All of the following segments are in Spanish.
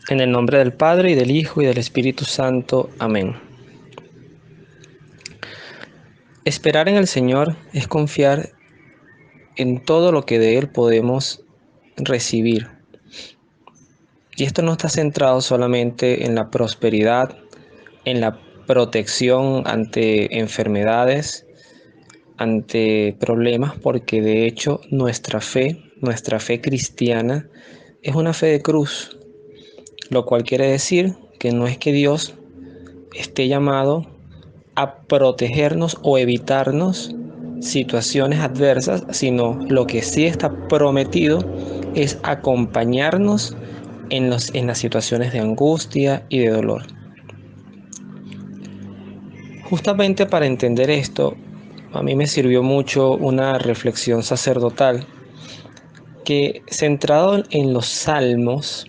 En el nombre del Padre, y del Hijo, y del Espíritu Santo. Amén. Esperar en el Señor es confiar en todo lo que de Él podemos recibir. Y esto no está centrado solamente en la prosperidad, en la protección ante enfermedades, ante problemas, porque de hecho nuestra fe cristiana, es una fe de cruz, lo cual quiere decir que no es que Dios esté llamado a protegernos o evitarnos situaciones adversas, sino lo que sí está prometido es acompañarnos en las situaciones de angustia y de dolor. Justamente para entender esto, a mí me sirvió mucho una reflexión sacerdotal que, centrado en los salmos,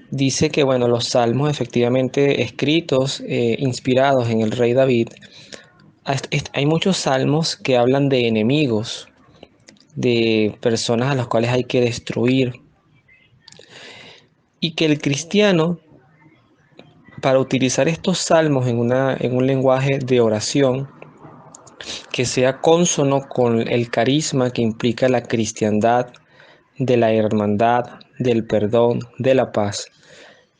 dice que bueno, los salmos efectivamente escritos, inspirados en el rey David, hay muchos salmos que hablan de enemigos, de personas a las cuales hay que destruir, y que el cristiano, para utilizar estos salmos en un lenguaje de oración que sea cónsono con el carisma que implica la cristiandad, de la hermandad, del perdón, de la paz,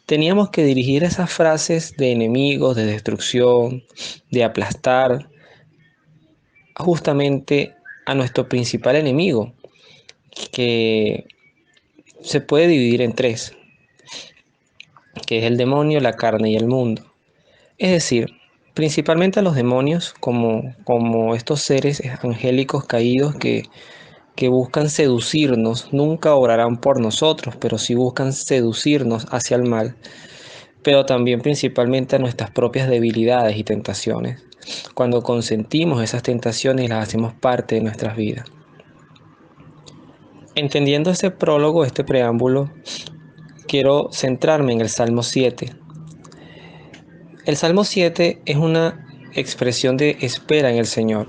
teníamos que dirigir esas frases de enemigos, de destrucción, de aplastar, justamente a nuestro principal enemigo, que se puede dividir en tres, que es el demonio, la carne y el mundo. Es decir, principalmente a los demonios como estos seres angélicos caídos que buscan seducirnos. Nunca obrarán por nosotros, pero sí buscan seducirnos hacia el mal, pero también principalmente a nuestras propias debilidades y tentaciones. Cuando consentimos esas tentaciones, las hacemos parte de nuestras vidas. Entendiendo este prólogo, este preámbulo, quiero centrarme en el Salmo 7. El Salmo 7 es una expresión de espera en el Señor.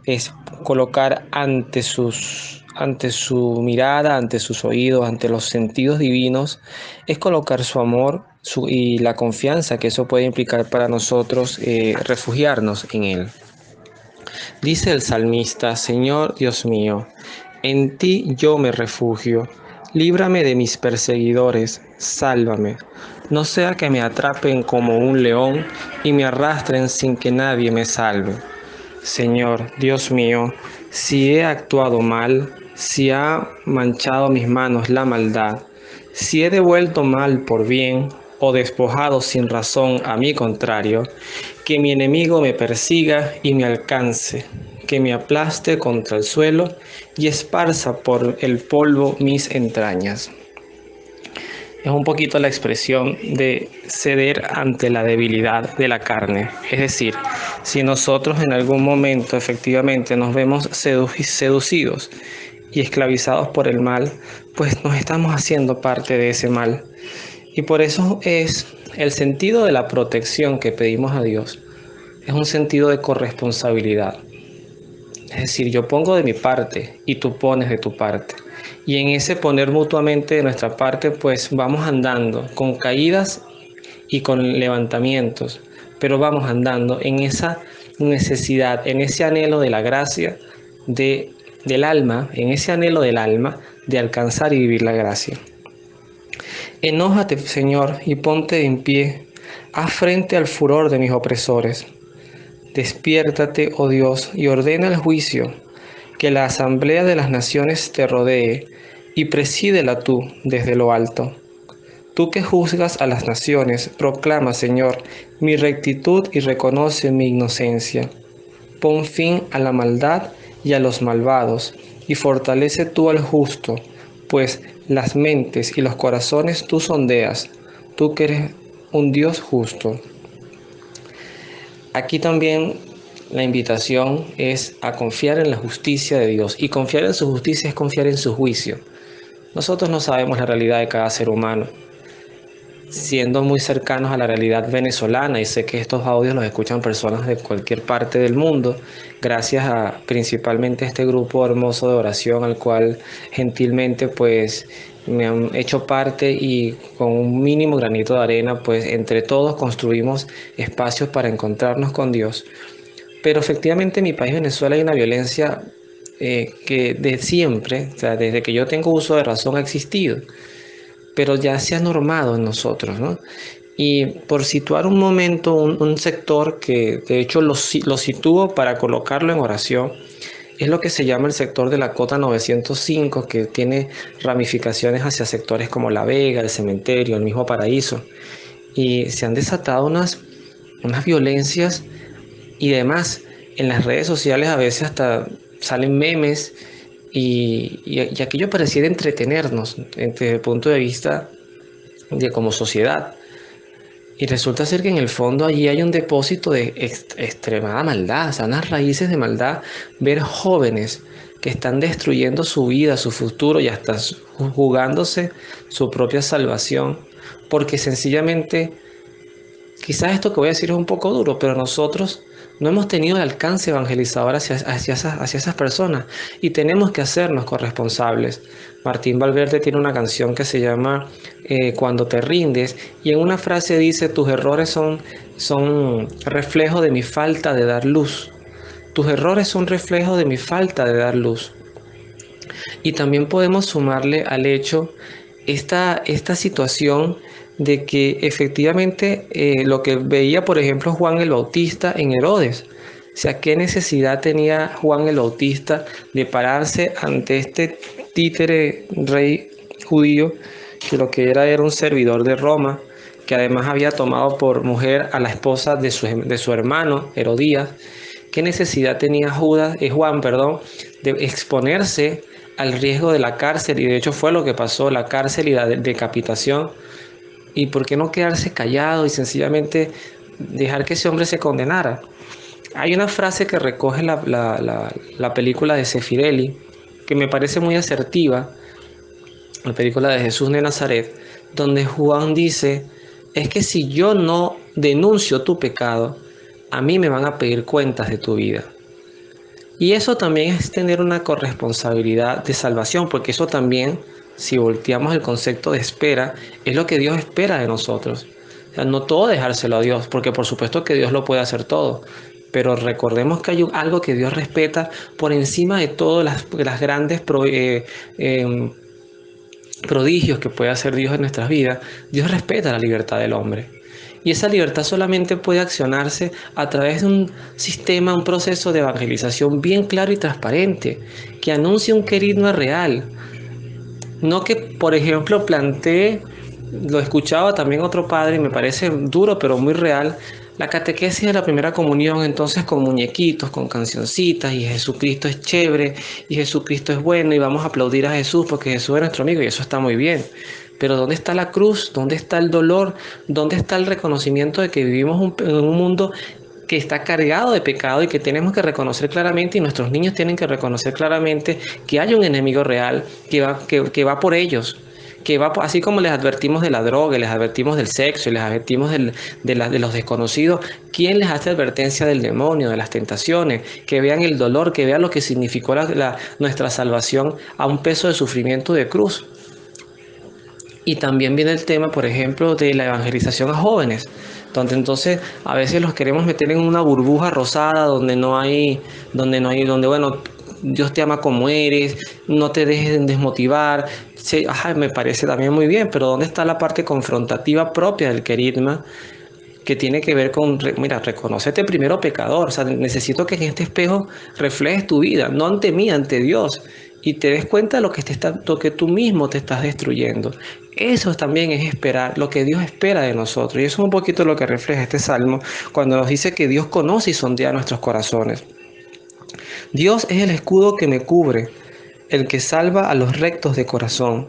Es colocar ante su mirada, ante sus oídos, ante los sentidos divinos, es colocar su amor y la confianza que eso puede implicar para nosotros, refugiarnos en Él. Dice el salmista: Señor Dios mío, en ti yo me refugio. Líbrame de mis perseguidores, sálvame. No sea que me atrapen como un león y me arrastren sin que nadie me salve. Señor Dios mío, si he actuado mal, si ha manchado mis manos la maldad, si he devuelto mal por bien o despojado sin razón a mi contrario, que mi enemigo me persiga y me alcance, que me aplaste contra el suelo y esparza por el polvo mis entrañas. Es un poquito la expresión de ceder ante la debilidad de la carne. Es decir, si nosotros en algún momento efectivamente nos vemos seducidos y esclavizados por el mal, pues nos estamos haciendo parte de ese mal. Y por eso es el sentido de la protección que pedimos a Dios. Es un sentido de corresponsabilidad. Es decir, yo pongo de mi parte y tú pones de tu parte. Y en ese poner mutuamente de nuestra parte, pues vamos andando con caídas y con levantamientos, pero vamos andando en esa necesidad, en ese anhelo de la gracia del alma, en ese anhelo del alma de alcanzar y vivir la gracia. Enójate, Señor, y ponte en pie, haz frente al furor de mis opresores. Despiértate, oh Dios, y ordena el juicio, que la asamblea de las naciones te rodee, y presídela tú desde lo alto. Tú que juzgas a las naciones, proclama, Señor, mi rectitud y reconoce mi inocencia. Pon fin a la maldad y a los malvados, y fortalece tú al justo, pues las mentes y los corazones tú sondeas, tú que eres un Dios justo. Aquí también la invitación es a confiar en la justicia de Dios, y confiar en su justicia es confiar en su juicio. Nosotros no sabemos la realidad de cada ser humano. siendo muy cercanos a la realidad venezolana, y sé que estos audios los escuchan personas de cualquier parte del mundo, gracias a principalmente este grupo hermoso de oración al cual gentilmente pues me han hecho parte, y con un mínimo granito de arena pues entre todos construimos espacios para encontrarnos con Dios. Pero efectivamente en mi país, Venezuela, hay una violencia que de siempre, o sea, desde que yo tengo uso de razón, ha existido, pero ya se ha normado en nosotros, ¿no? Y por situar un momento, un sector que de hecho lo sitúo para colocarlo en oración, es lo que se llama el sector de la Cota 905, que tiene ramificaciones hacia sectores como La Vega, el Cementerio, el mismo Paraíso. Y se han desatado unas violencias y demás. En las redes sociales a veces hasta salen memes, y aquello pareciera entretenernos desde el punto de vista de como sociedad. Y resulta ser que en el fondo allí hay un depósito de extremada maldad, o sea, unas raíces de maldad. Ver jóvenes que están destruyendo su vida, su futuro, y hasta jugándose su propia salvación, porque sencillamente, quizás esto que voy a decir es un poco duro, pero nosotros no hemos tenido el alcance evangelizador hacia esas personas, y tenemos que hacernos corresponsables. Martín Valverde tiene una canción que se llama Cuando te rindes, y en una frase dice: tus errores son reflejo de mi falta de dar luz. Tus errores son reflejo de mi falta de dar luz. Y también podemos sumarle al hecho esta situación de que efectivamente lo que veía, por ejemplo, Juan el Bautista en Herodes. O sea, ¿qué necesidad tenía Juan el Bautista de pararse ante este títere rey judío, que lo que era un servidor de Roma, que además había tomado por mujer a la esposa de su hermano Herodías? ¿Qué necesidad tenía Juan, de exponerse al riesgo de la cárcel? Y de hecho fue lo que pasó: la cárcel y la decapitación. ¿Y por qué no quedarse callado y sencillamente dejar que ese hombre se condenara? Hay una frase que recoge la película de Sefirelli, que me parece muy asertiva, la película de Jesús de Nazaret, donde Juan dice: es que si yo no denuncio tu pecado, a mí me van a pedir cuentas de tu vida. Y eso también es tener una corresponsabilidad de salvación, porque eso también, si volteamos el concepto de espera, es lo que Dios espera de nosotros. O sea, no todo dejárselo a Dios, porque por supuesto que Dios lo puede hacer todo, pero recordemos que hay algo que Dios respeta por encima de todas las grandes prodigios que puede hacer Dios en nuestras vidas. Dios respeta la libertad del hombre. Y esa libertad solamente puede accionarse a través de un sistema, un proceso de evangelización bien claro y transparente, que anuncie un querigma real. No que, por ejemplo, plantee, lo escuchaba también otro padre y me parece duro pero muy real, la catequesis de la primera comunión, entonces con muñequitos, con cancioncitas, y Jesucristo es chévere, y Jesucristo es bueno, y vamos a aplaudir a Jesús porque Jesús es nuestro amigo, y eso está muy bien. Pero ¿dónde está la cruz? ¿Dónde está el dolor? ¿Dónde está el reconocimiento de que vivimos en un mundo que está cargado de pecado, y que tenemos que reconocer claramente, y nuestros niños tienen que reconocer claramente, que hay un enemigo real que va por ellos? Así como les advertimos de la droga, les advertimos del sexo, y les advertimos de los desconocidos. ¿Quién les hace advertencia del demonio, de las tentaciones? Que vean el dolor, que vean lo que significó nuestra salvación a un peso de sufrimiento de cruz. Y también viene el tema, por ejemplo, de la evangelización a jóvenes, donde entonces a veces los queremos meter en una burbuja rosada donde bueno, Dios te ama como eres, no te dejes desmotivar. Sí, me parece también muy bien, pero ¿dónde está la parte confrontativa propia del querigma, que tiene que ver con, mira, reconócete primero pecador? O sea, necesito que en este espejo reflejes tu vida, no ante mí, ante Dios, y te des cuenta de lo que tú mismo te estás destruyendo. Eso también es esperar, lo que Dios espera de nosotros. Y eso es un poquito lo que refleja este salmo, cuando nos dice que Dios conoce y sondea nuestros corazones. Dios es el escudo que me cubre, el que salva a los rectos de corazón.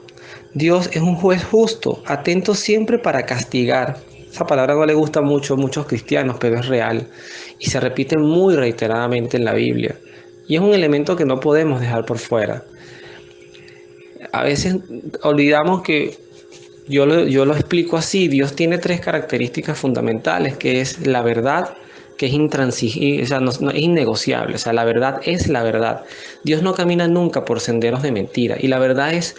Dios es un juez justo, atento siempre para castigar. Esa palabra no le gusta mucho a muchos cristianos, pero es real y se repite muy reiteradamente en la Biblia. Y es un elemento que no podemos dejar por fuera. A veces olvidamos que Yo lo explico así. Dios tiene tres características fundamentales, que es la verdad, que es intransigible, o sea, no es innegociable. O sea, la verdad es la verdad. Dios no camina nunca por senderos de mentira, y la verdad es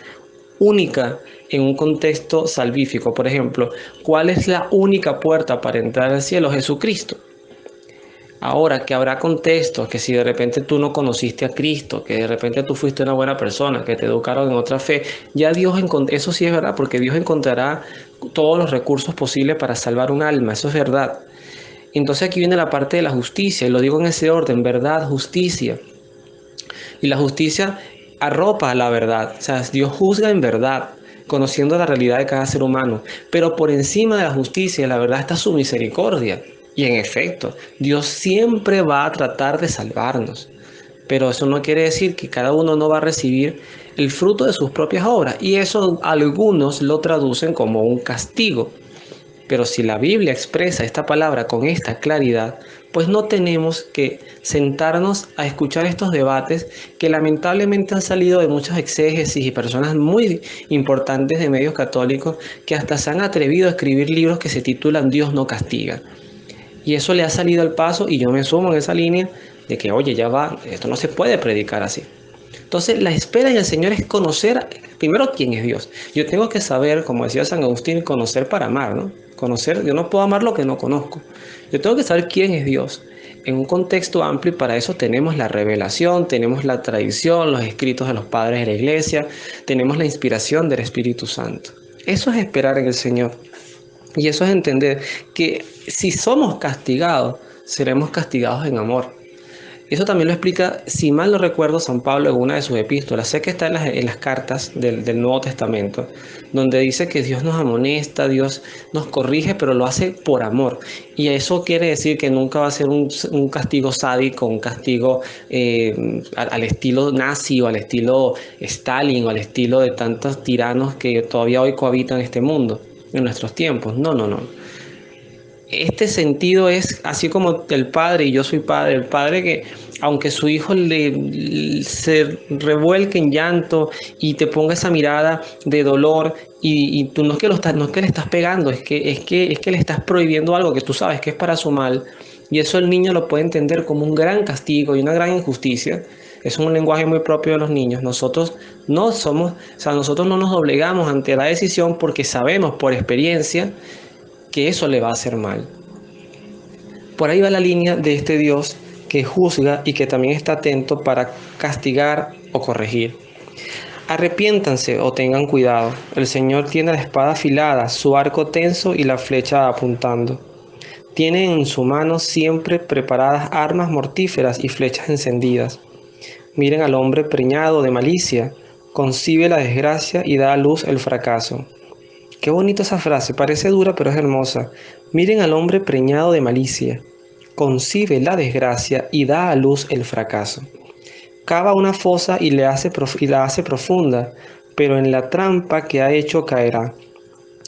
única en un contexto salvífico. Por ejemplo, ¿cuál es la única puerta para entrar al cielo? Jesucristo. Ahora, que habrá contextos, que si de repente tú no conociste a Cristo, que de repente tú fuiste una buena persona, que te educaron en otra fe, ya eso sí es verdad, porque Dios encontrará todos los recursos posibles para salvar un alma, eso es verdad. Entonces aquí viene la parte de la justicia, y lo digo en ese orden: verdad, justicia. Y la justicia arropa la verdad, o sea, Dios juzga en verdad, conociendo la realidad de cada ser humano. Pero por encima de la justicia y la verdad está su misericordia. Y en efecto, Dios siempre va a tratar de salvarnos. Pero eso no quiere decir que cada uno no va a recibir el fruto de sus propias obras. Y eso algunos lo traducen como un castigo. Pero si la Biblia expresa esta palabra con esta claridad, pues no tenemos que sentarnos a escuchar estos debates que lamentablemente han salido de muchos exégesis y personas muy importantes de medios católicos que hasta se han atrevido a escribir libros que se titulan Dios no castiga. Y eso le ha salido al paso, y yo me sumo en esa línea de que, oye, ya va, esto no se puede predicar así. Entonces, la espera en el Señor es conocer primero quién es Dios. Yo tengo que saber, como decía San Agustín, conocer para amar, ¿no? Conocer, yo no puedo amar lo que no conozco. Yo tengo que saber quién es Dios en un contexto amplio, y para eso tenemos la revelación, tenemos la tradición, los escritos de los padres de la iglesia, tenemos la inspiración del Espíritu Santo. Eso es esperar en el Señor. Y eso es entender que si somos castigados, seremos castigados en amor. Eso también lo explica, si mal no recuerdo, San Pablo en una de sus epístolas. Sé que está en las cartas del Nuevo Testamento, donde dice que Dios nos amonesta, Dios nos corrige, pero lo hace por amor. Y eso quiere decir que nunca va a ser un castigo sádico, un castigo al estilo nazi, o al estilo Stalin, o al estilo de tantos tiranos que todavía hoy cohabitan este mundo en nuestros tiempos. No, no, no. Este sentido es así como el padre, y yo soy padre, el padre que aunque su hijo se revuelque en llanto y te ponga esa mirada de dolor, y tú no es que no es que le estás pegando, es que le estás prohibiendo algo que tú sabes que es para su mal, y eso el niño lo puede entender como un gran castigo y una gran injusticia. Es un lenguaje muy propio de los niños. Nosotros no somos, o sea, nosotros no nos doblegamos ante la decisión porque sabemos por experiencia que eso le va a hacer mal. Por ahí va la línea de este Dios que juzga y que también está atento para castigar o corregir. Arrepiéntanse o tengan cuidado. El Señor tiene la espada afilada, su arco tenso y la flecha apuntando. Tiene en su mano siempre preparadas armas mortíferas y flechas encendidas. Miren al hombre preñado de malicia, concibe la desgracia y da a luz el fracaso. Qué bonita esa frase, parece dura pero es hermosa. Miren al hombre preñado de malicia, concibe la desgracia y da a luz el fracaso. Cava una fosa y la hace profunda, pero en la trampa que ha hecho caerá.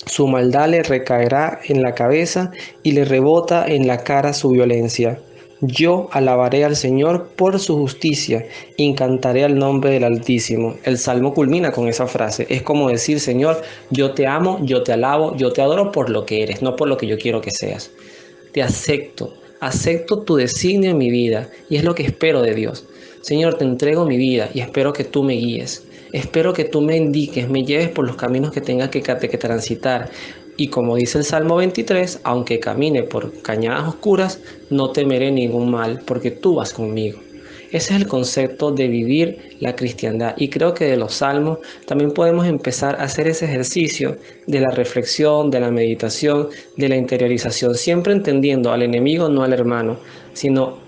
Su maldad le recaerá en la cabeza y le rebota en la cara su violencia. Yo alabaré al Señor por su justicia y cantaré al nombre del Altísimo. El Salmo culmina con esa frase. Es como decir: Señor, yo te amo, yo te alabo, yo te adoro por lo que eres, no por lo que yo quiero que seas. Te acepto tu designio en mi vida, y es lo que espero de Dios. Señor, te entrego mi vida y espero que tú me guíes. Espero que tú me indiques, me lleves por los caminos que tenga que transitar. Y como dice el Salmo 23, aunque camine por cañadas oscuras, no temeré ningún mal, porque tú vas conmigo. Ese es el concepto de vivir la cristiandad. Y creo que de los salmos también podemos empezar a hacer ese ejercicio de la reflexión, de la meditación, de la interiorización, siempre entendiendo al enemigo, no al hermano, sino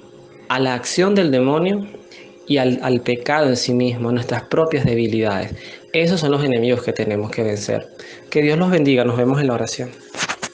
a la acción del demonio y al pecado en sí mismo, a nuestras propias debilidades. Esos son los enemigos que tenemos que vencer. Que Dios los bendiga. Nos vemos en la oración.